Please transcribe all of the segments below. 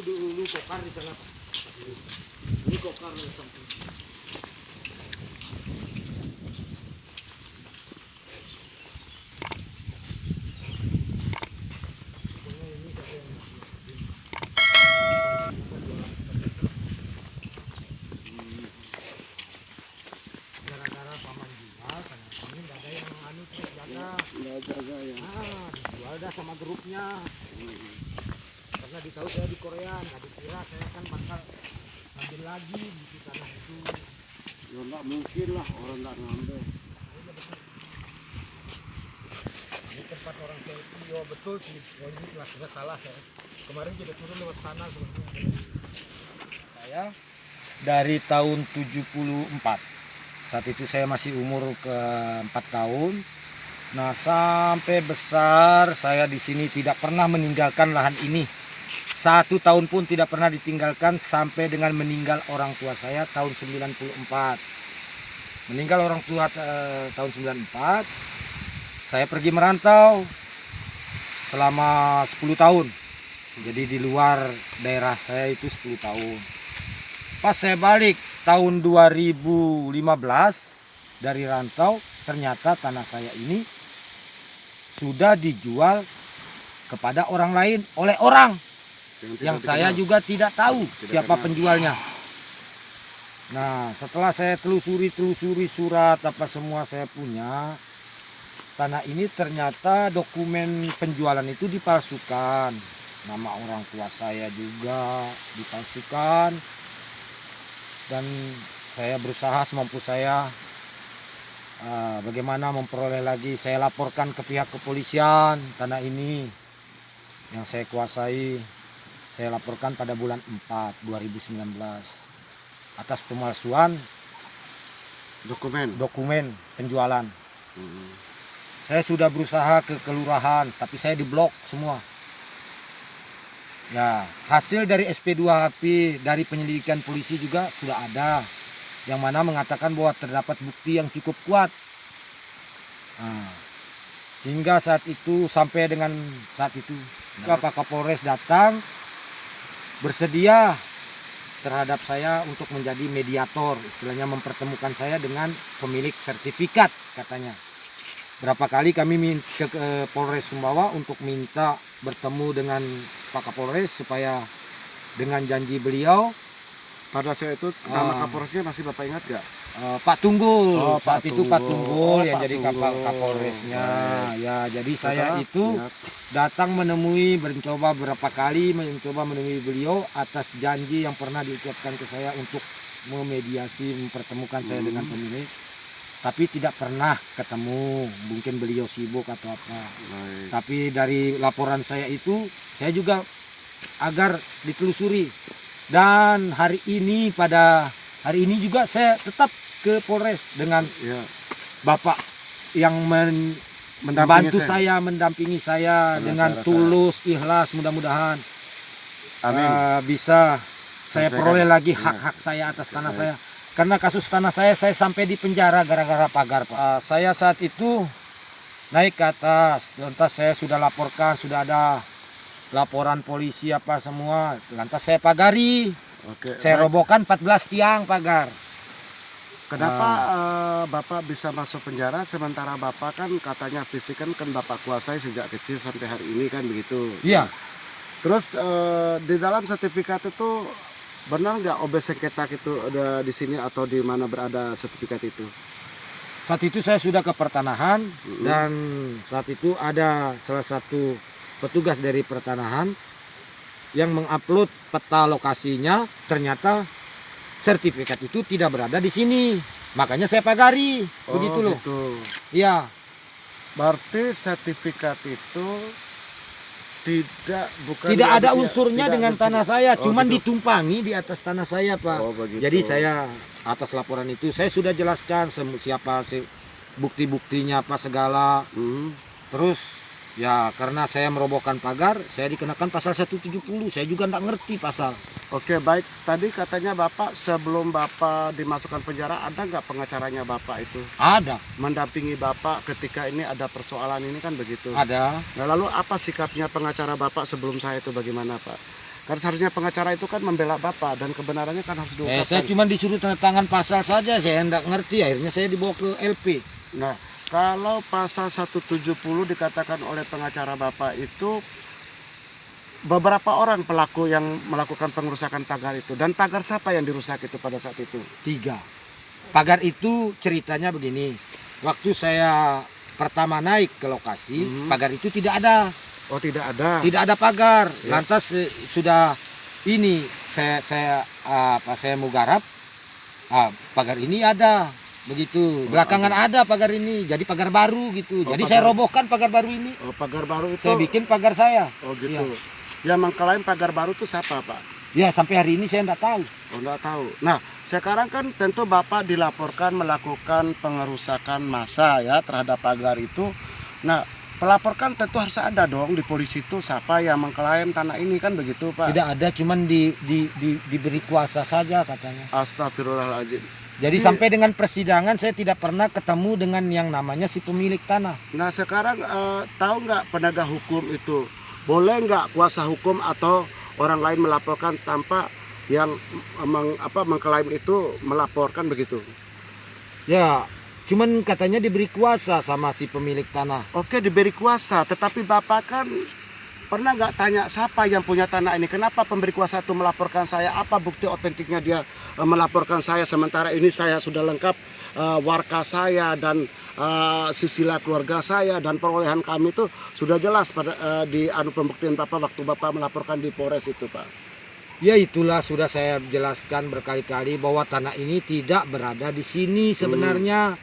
itu dulu kokar di tengah. Ini kokar di samping. Gara-gara paman jual, karena ini nggak ada yang anu terus jaga. Nggak jaga ya. Dijual dah sama grupnya. Karena ditahu saya di Korea, nggak dikira saya kan bakal ngambil lagi di tanah itu. Ya nggak mungkin lah orang nggak ngambil. Ini tempat orang saya itu, oh betul sih, oh ini kelasnya salah saya. Kemarin kita turun lewat sana sebenarnya. Saya dari tahun 74. Saat itu saya masih umur ke 4 tahun. Nah, sampai besar saya di sini tidak pernah meninggalkan lahan ini. 1 tahun pun tidak pernah ditinggalkan sampai dengan meninggal orang tua saya tahun 94. Meninggal orang tua tahun 94. Saya pergi merantau selama 10 tahun. Jadi di luar daerah saya itu 10 tahun. Pas saya balik tahun 2015 dari rantau, ternyata tanah saya ini sudah dijual kepada orang lain oleh orang yang saya juga tidak tahu siapa penjualnya. Nah, setelah saya telusuri surat apa semua saya punya, tanah ini ternyata dokumen penjualan itu dipalsukan. Nama orang tua saya juga dipalsukan. Dan saya berusaha semampu saya bagaimana memperoleh lagi. Saya laporkan ke pihak kepolisian tanah ini yang saya kuasai. Saya laporkan pada bulan 4 2019 atas pemalsuan dokumen penjualan. Saya sudah berusaha ke kelurahan tapi saya diblok semua. Ya, hasil dari SP2HP dari penyelidikan polisi juga sudah ada, yang mana mengatakan bahwa terdapat bukti yang cukup kuat. Nah, hingga saat itu, sampai dengan saat itu, Pak Kapolres datang bersedia terhadap saya untuk menjadi mediator, istilahnya mempertemukan saya dengan pemilik sertifikat katanya. Berapa kali kami ke Polres Sumbawa untuk minta bertemu dengan Pak Kapolres supaya dengan janji beliau. Pada saat itu nama Kapolresnya masih Bapak ingat gak? Pak Tunggul, saat Pak itu Pak Tunggul yang Pak jadi Tunggul. Kapolresnya. Ya, jadi saya Setelah itu ingat. datang menemui, mencoba berapa kali mencoba menemui beliau atas janji yang pernah diucapkan ke saya untuk memediasi, mempertemukan saya dengan pemilik. Tapi tidak pernah ketemu, mungkin beliau sibuk atau apa. Baik. Tapi dari laporan saya itu, saya juga agar ditelusuri. Dan pada hari ini juga saya tetap ke Polres dengan Ya, Bapak yang membantu saya, mendampingi saya dengan cara tulus, ikhlas. Mudah-mudahan amin. bisa saya Selesaikan. peroleh lagi Ya. hak-hak saya atas tanah Baik. saya. Karena kasus tanah saya sampai di penjara gara-gara pagar, Pak. Saya saat itu naik ke atas, lantas saya sudah laporkan, sudah ada laporan polisi apa semua, lantas saya pagari. Oke. Saya baik. robohkan 14 tiang pagar. Kenapa Bapak bisa masuk penjara sementara Bapak kan katanya fisik kan Bapak kuasai sejak kecil sampai hari ini kan begitu. Iya. Terus di dalam sertifikat itu benar nggak OB sengketa itu ada di sini atau di mana berada sertifikat itu? Saat itu saya sudah ke pertanahan dan saat itu ada salah satu petugas dari pertanahan yang mengupload peta lokasinya, ternyata sertifikat itu tidak berada di sini. Makanya saya pagari. Begitu loh. Gitu. Iya. Berarti sertifikat itu bukan Tidak ada dihabisi- unsurnya tidak dengan bersih- tanah saya, Oh, cuman gitu. ditumpangi di atas tanah saya, Pak. Oh, begitu. Jadi saya atas laporan itu saya sudah jelaskan siapa bukti-buktinya apa segala. Terus ya karena saya merobohkan pagar, saya dikenakan pasal 170. Saya juga enggak ngerti pasal. Oke, baik. Tadi katanya Bapak sebelum Bapak dimasukkan penjara ada nggak pengacaranya Bapak itu Ada, mendampingi Bapak ketika ini ada persoalan ini kan begitu? ada. Nah, lalu apa sikapnya pengacara Bapak sebelum saya itu bagaimana Pak? Kan seharusnya pengacara itu kan membela Bapak dan kebenarannya kan harus diungkapkan. Saya cuma disuruh tanda tangan pasal saja, saya enggak ngerti. Akhirnya saya dibawa ke LP. Nah, kalau pasal 170 dikatakan oleh pengacara Bapak itu beberapa orang pelaku yang melakukan pengerusakan pagar itu. Dan pagar siapa yang dirusak itu pada saat itu? 3. Pagar itu ceritanya begini. Waktu saya pertama naik ke lokasi, pagar itu tidak ada. Oh, tidak ada. Tidak ada pagar. Ya. Lantas sudah ini saya mau garap. Pagar ini ada. Begitu. Belakangan ada pagar ini. Jadi pagar baru gitu. Jadi saya robohkan pagar baru ini. Oh, pagar baru itu. Saya bikin pagar saya. Oh, gitu. Ya. Yang mengklaim pagar baru itu siapa, Pak? Ya, sampai hari ini saya enggak tahu. Oh, enggak tahu. Nah, sekarang kan tentu Bapak dilaporkan melakukan pengerusakan massa ya terhadap pagar itu. Nah, pelapor kan tentu harus ada dong di polisi itu siapa yang mengklaim tanah ini kan begitu, Pak? Tidak ada, cuman diberi kuasa saja katanya. Astagfirullahaladzim. Jadi sampai dengan persidangan saya tidak pernah ketemu dengan yang namanya si pemilik tanah. Nah, sekarang tahu nggak penegak hukum itu boleh nggak kuasa hukum atau orang lain melaporkan tanpa yang mengklaim itu melaporkan begitu? Ya, cuman katanya diberi kuasa sama si pemilik tanah. Oke, diberi kuasa, tetapi Bapak kan pernah nggak tanya siapa yang punya tanah ini? Kenapa pemberi kuasa itu melaporkan saya? Apa bukti otentiknya dia melaporkan saya sementara ini saya sudah lengkap warga saya dan sisilah keluarga saya dan perolehan kami itu sudah jelas pada di pembuktian Bapak waktu Bapak melaporkan di Polres itu, Pak. Ya itulah sudah saya jelaskan berkali-kali bahwa tanah ini tidak berada di sini sebenarnya.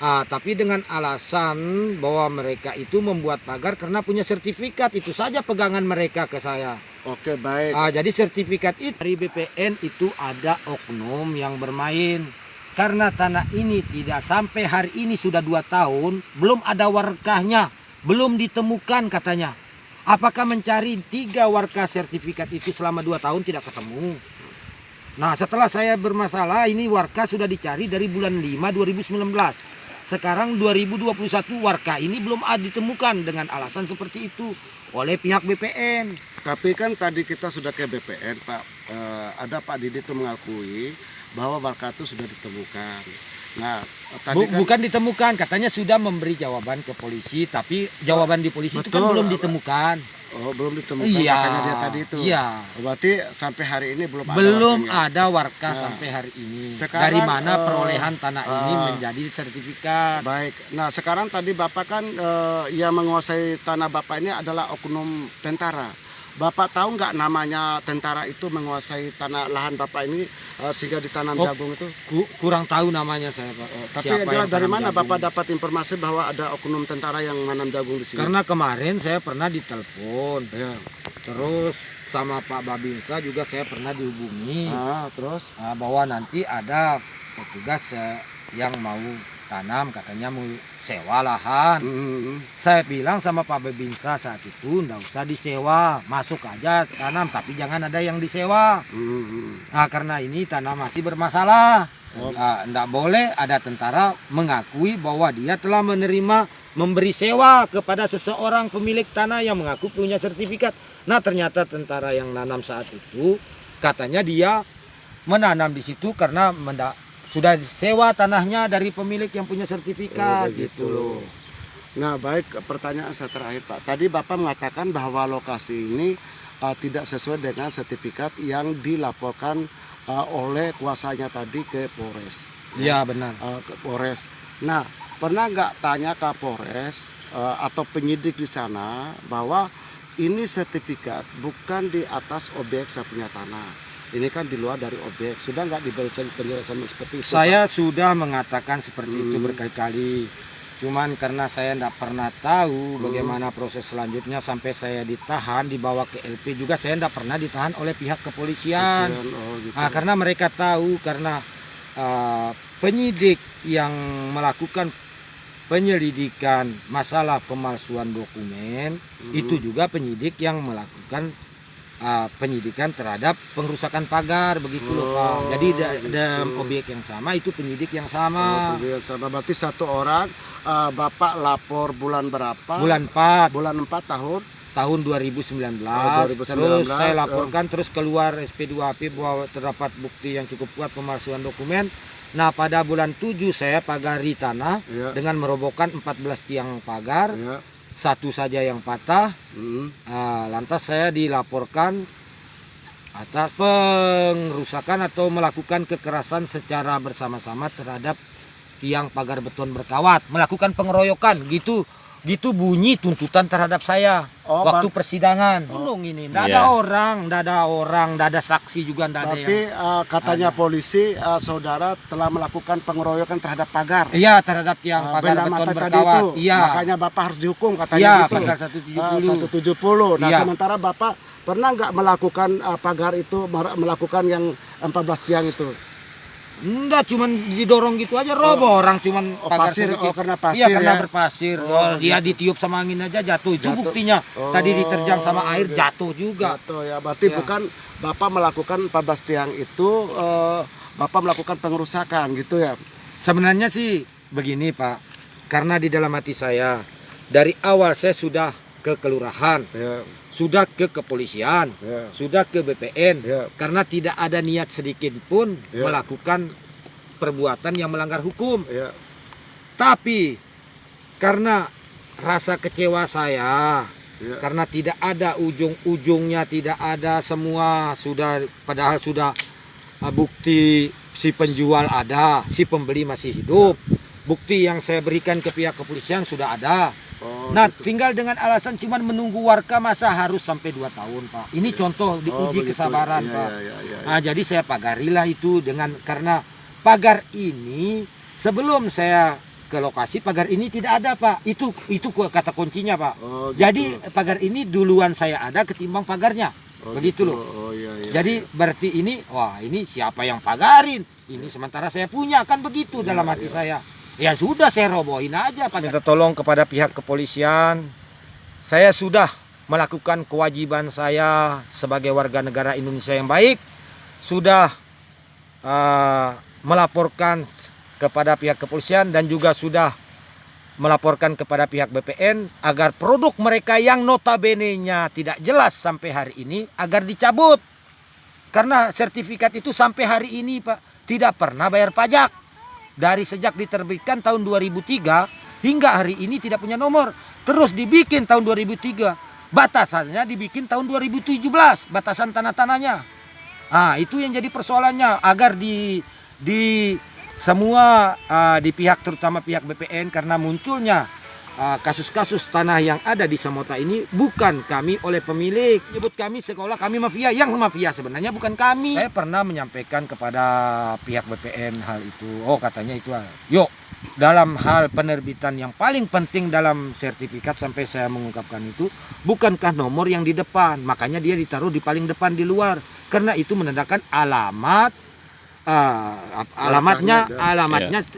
Tapi dengan alasan bahwa mereka itu membuat pagar karena punya sertifikat, itu saja pegangan mereka ke saya. Oke, baik. Jadi sertifikat itu dari BPN itu ada oknum yang bermain. Karena tanah ini tidak sampai hari ini sudah 2 tahun, belum ada warkahnya, belum ditemukan katanya. Apakah mencari 3 warkah sertifikat itu selama 2 tahun tidak ketemu? Nah, setelah saya bermasalah, ini warkah sudah dicari dari bulan 5 2019. Sekarang 2021 warkah ini belum ditemukan dengan alasan seperti itu oleh pihak BPN. Tapi kan tadi kita sudah ke BPN, Pak. Ada Pak Didi itu mengakui bahwa warkah itu sudah ditemukan. Nah, tadi kan Bukan ditemukan, katanya sudah memberi jawaban ke polisi, tapi jawaban di polisi itu kan betul. belum ditemukan. Oh, belum ditemukan Iya, katanya dia tadi itu. Iya. Berarti sampai hari ini belum warkahnya. Ada warkah Nah, sampai hari ini. sekarang, Dari mana perolehan tanah ini menjadi sertifikat? Baik. Nah, sekarang tadi Bapak kan yang menguasai tanah Bapak ini adalah oknum tentara. Bapak tahu nggak namanya tentara itu menguasai tanah lahan Bapak ini sehingga ditanam jagung itu? Kurang tahu namanya saya, Pak. Tapi Siapa yang jelas yang dari tanam mana jagung? Bapak dapat informasi bahwa ada oknum tentara yang menanam jagung di sini? Karena kemarin saya pernah ditelepon. Ya. Terus sama Pak Babinsa juga saya pernah dihubungi. Terus? Bahwa nanti ada petugas yang mau tanam, katanya mau sewa lahan. Saya bilang sama Pak Babinsa saat itu, nggak usah disewa, masuk aja tanam, tapi jangan ada yang disewa. Karena ini tanah masih bermasalah. Nggak boleh ada tentara mengakui bahwa dia telah menerima memberi sewa kepada seseorang pemilik tanah yang mengaku punya sertifikat. Nah, ternyata tentara yang nanam saat itu katanya dia menanam di situ karena sudah sewa tanahnya dari pemilik yang punya sertifikat gitu loh. Nah, baik, pertanyaan saya terakhir, Pak. Tadi Bapak mengatakan bahwa lokasi ini tidak sesuai dengan sertifikat yang dilaporkan oleh kuasanya tadi ke Polres. Iya, benar. Ke Polres. Nah, pernah nggak tanya ke Polres atau penyidik di sana bahwa ini sertifikat bukan di atas objek saya punya tanah. Ini kan di luar dari objek. Sudah nggak diberi penjelasan seperti itu? Saya sudah mengatakan seperti itu berkali-kali. Cuman karena saya tidak pernah tahu bagaimana proses selanjutnya sampai saya ditahan, dibawa ke LP juga, saya tidak pernah ditahan oleh pihak kepolisian. Gitu. Karena mereka tahu, karena penyidik yang melakukan penyelidikan masalah pemalsuan dokumen itu juga penyidik yang melakukan penyidikan terhadap pengrusakan pagar begitu loh, Pak. Jadi dalam objek yang sama itu penyidik yang sama. Berarti satu orang Bapak lapor bulan berapa? Bulan 4. Bulan 4 tahun tahun 2019. 2019, Terus saya laporkan, terus keluar SP2AP bahwa terdapat bukti yang cukup kuat pemalsuan dokumen. Nah, pada bulan 7 saya pagari tanah Ya. dengan merobohkan 14 tiang pagar, Ya. satu saja yang patah. Hmm. Lantas saya dilaporkan atas pengrusakan atau melakukan kekerasan secara bersama-sama terhadap tiang pagar beton berkawat, melakukan pengeroyokan, gitu bunyi tuntutan terhadap saya waktu persidangan. Gunung ini, ndak ada orang, ndak ada saksi juga, ndak ada Berarti katanya polisi saudara telah melakukan pengeroyokan terhadap pagar. Iya, terhadap tiang pagar Benda beton mata tadi berkawat. itu. Iya. Makanya Bapak harus dihukum katanya Iya, gitu. pasal 170. 170. Nah, Iya. sementara Bapak pernah nggak melakukan pagar itu, melakukan yang 14 tiang itu? Enggak, cuman didorong gitu aja, roboh orang cuman pagar pasir, sedikit. karena pasir Iya, karena ya? berpasir. Dia ditiup sama angin aja jatuh. Itu Jatuh. buktinya. Tadi diterjang sama air gitu. jatuh juga. Jatuh ya. Berarti Ya. bukan Bapak melakukan 14 tiang itu, Bapak melakukan pengerusakan gitu ya? Sebenarnya sih begini, Pak. Karena di dalam hati saya dari awal saya sudah ke kelurahan, Ya. sudah ke kepolisian, Ya. sudah ke BPN, Ya. karena tidak ada niat sedikit pun Ya. melakukan perbuatan yang melanggar hukum. Ya. Tapi karena rasa kecewa saya, Ya. karena tidak ada ujung-ujungnya, tidak ada semua, padahal sudah bukti si penjual ada, si pembeli masih hidup. Bukti yang saya berikan ke pihak kepolisian sudah ada. Oh, Nah, gitu. tinggal dengan alasan cuman menunggu warga, masa harus sampai 2 tahun, Pak. Ini contoh diuji begitu. kesabaran, Iya, Pak. iya, iya, iya. Nah, jadi saya pagarilah itu karena pagar ini sebelum saya ke lokasi, pagar ini tidak ada, Pak. Itu kata kuncinya, Pak. Oh, gitu. Jadi pagar ini duluan saya ada ketimbang pagarnya. Oh, Begitu gitu. loh. Oh, iya, iya, Jadi iya. berarti ini siapa yang pagarin? Ini sementara saya punya, kan begitu dalam hati saya. Ya sudah, saya robohin aja. Minta tolong kepada pihak kepolisian. Saya sudah melakukan kewajiban saya sebagai warga negara Indonesia yang baik. Sudah melaporkan kepada pihak kepolisian dan juga sudah melaporkan kepada pihak BPN agar produk mereka yang notabene-nya tidak jelas sampai hari ini agar dicabut. Karena sertifikat itu sampai hari ini, Pak, tidak pernah bayar pajak. Dari sejak diterbitkan tahun 2003 hingga hari ini tidak punya nomor. Terus dibikin tahun 2003. Batasannya dibikin tahun 2017, batasan tanah-tanahnya. Nah, itu yang jadi persoalannya, agar di semua di pihak, terutama pihak BPN, karena munculnya kasus-kasus tanah yang ada di Samota ini bukan kami oleh pemilik. Nyebut kami sekolah kami mafia, yang mafia sebenarnya bukan kami. Saya pernah menyampaikan kepada pihak BPN hal itu. Oh, katanya itu, yuk, dalam hal penerbitan yang paling penting dalam sertifikat, sampai saya mengungkapkan itu, bukankah nomor yang di depan? Makanya dia ditaruh di paling depan di luar, karena itu menandakan alamatnya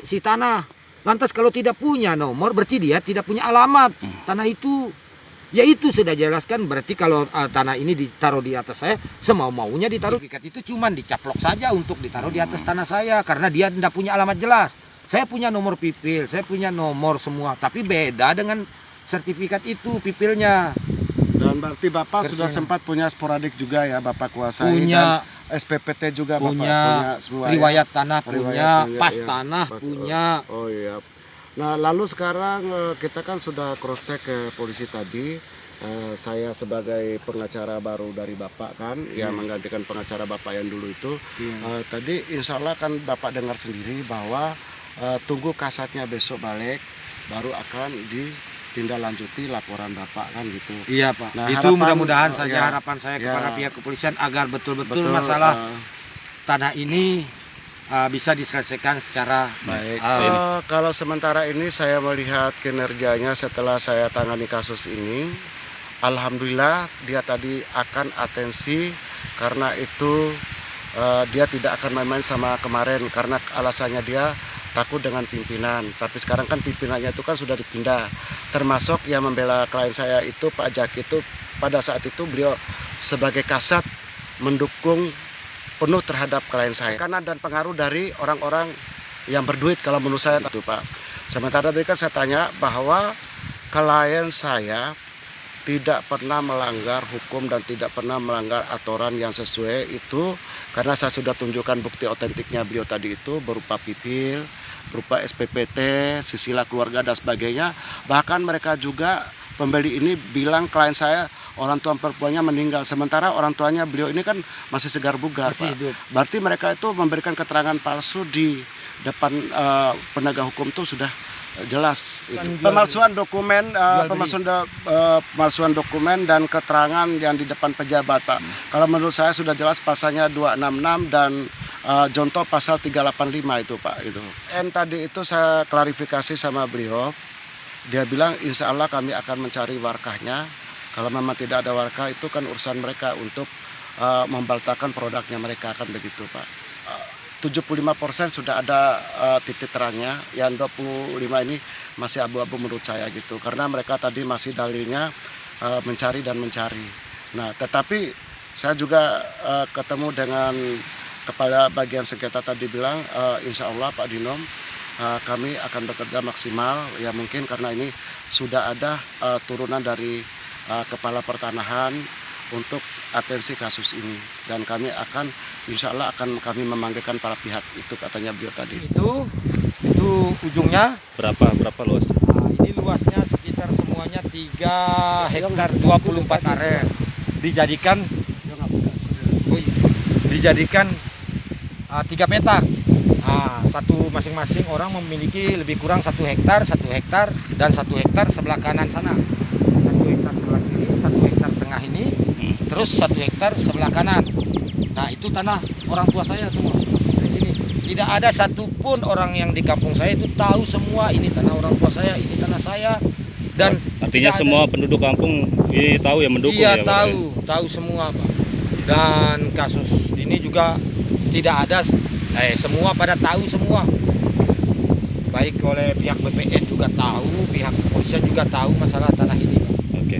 si tanah. Lantas kalau tidak punya nomor berarti dia tidak punya alamat tanah itu. Ya itu sudah jelaskan, berarti kalau tanah ini ditaruh di atas saya, semau-maunya ditaruh. Sertifikat itu cuman dicaplok saja untuk ditaruh di atas tanah saya, karena dia tidak punya alamat jelas. Saya punya nomor pipil, saya punya nomor semua, tapi beda dengan sertifikat itu pipilnya. Dan berarti Bapak sudah sempat punya sporadik juga ya, Bapak kuasai, Punya, dan SPPT juga Bapak punya semua riwayat ya? tanah, punya pas tanah, punya. Oh iya. Nah, lalu sekarang kita kan sudah cross check ke polisi tadi. Saya sebagai pengacara baru dari Bapak kan, yang menggantikan pengacara Bapak yang dulu itu. Tadi insya Allah kan Bapak dengar sendiri bahwa tunggu kasatnya besok balik, baru akan ditindaklanjuti laporan Bapak kan gitu. Iya, Pak. Nah, Itu harapan, mudah-mudahan saja ya, harapan saya ya. kepada pihak kepolisian agar betul-betul Betul, masalah tanah ini bisa diselesaikan secara baik. Kalau sementara ini saya melihat kinerjanya setelah saya tangani kasus ini, alhamdulillah dia tadi akan atensi, karena itu dia tidak akan main-main sama kemarin, karena alasannya dia takut dengan pimpinan. Tapi sekarang kan pimpinannya itu kan sudah dipindah, termasuk yang membela klien saya itu Pak Jaki itu pada saat itu beliau sebagai kasat mendukung penuh terhadap klien saya, karena dan pengaruh dari orang-orang yang berduit kalau menurut saya itu, Pak. Sementara tadi kan saya tanya bahwa klien saya tidak pernah melanggar hukum dan tidak pernah melanggar aturan yang sesuai itu, karena saya sudah tunjukkan bukti otentiknya beliau tadi itu berupa pipil, berupa SPPT, sisilah keluarga dan sebagainya. Bahkan mereka juga pembeli ini bilang klien saya orang tua perempuannya meninggal, sementara orang tuanya beliau ini kan masih segar bugar, Masih Pak. hidup. Berarti mereka itu memberikan keterangan palsu di depan penegak hukum itu sudah jelas. Kan jual Pemalsuan dokumen, Jual beli. pemalsuan dokumen dan keterangan yang di depan pejabat, Pak. Kalau menurut saya sudah jelas pasalnya 266 dan contoh pasal 385 itu, Pak. Itu. Tadi itu saya klarifikasi sama beliau. Dia bilang insya Allah kami akan mencari warkahnya. Kalau memang tidak ada warkah itu kan urusan mereka untuk membaltakan produknya mereka, kan begitu, Pak. 75% sudah ada titik terangnya, yang 25 ini masih abu-abu menurut saya gitu, karena mereka tadi masih dalilnya mencari dan mencari. Nah, tetapi saya juga ketemu dengan kepala bagian sengketa tadi bilang insya Allah Pak Dinom kami akan bekerja maksimal, ya mungkin karena ini sudah ada turunan dari kepala pertanahan untuk atensi kasus ini, dan kami akan insya Allah akan kami memanggilkan para pihak itu, katanya beliau tadi. Itu ujungnya. Berapa luas? Nah, ini luasnya sekitar semuanya 3 hektar 24 aren. Dijadikan 3 petak. Nah, satu masing-masing orang memiliki lebih kurang 1 hektar, 1 hektar dan 1 hektar sebelah kanan sana. 1 hektar sebelah kiri, 1 hektar tengah ini, terus 1 hektar sebelah kanan. Nah, itu tanah orang tua saya semua di sini. Tidak ada satupun orang yang di kampung saya itu tahu semua ini tanah orang tua saya, ini tanah saya. Dan Artinya semua penduduk kampung ini tahu ya, mendukung iya, ya, Pak? tahu semua, Pak. Dan kasus ini juga tidak ada, semua pada tahu semua. Baik oleh pihak BPN juga tahu, pihak kepolisian juga tahu masalah tanah ini, Pak. Oke.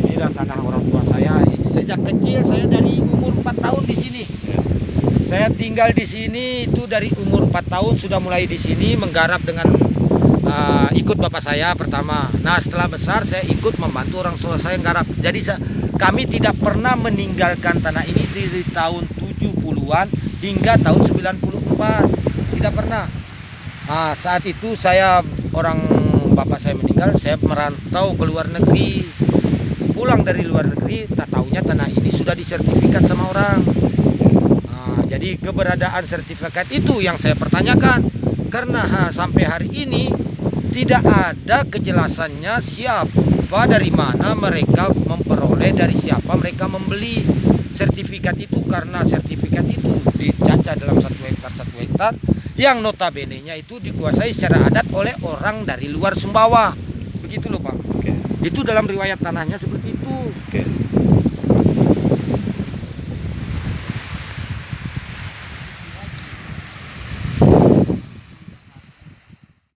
Inilah tanah orang tua saya. Sejak kecil saya dari umur 4 tahun di sini. Saya tinggal di sini itu dari umur 4 tahun sudah mulai di sini menggarap dengan ikut bapak saya pertama. Nah, setelah besar saya ikut membantu orang tua saya garap. Jadi kami tidak pernah meninggalkan tanah ini dari tahun 70-an hingga tahun 94. Tidak pernah. Nah, saat itu bapak saya meninggal, saya merantau ke luar negeri. Pulang dari luar negeri, tak taunya tanah ini sudah disertifikat sama orang. Nah, jadi keberadaan sertifikat itu yang saya pertanyakan, karena sampai hari ini tidak ada kejelasannya siapa, dari mana mereka memperoleh, dari siapa mereka membeli sertifikat itu, karena sertifikat itu dicaca dalam 1 hektar yang notabene-nya itu dikuasai secara adat oleh orang dari luar Sumbawa. Begitu loh, Pak. Oke. Itu dalam riwayat tanahnya seperti itu. Oke.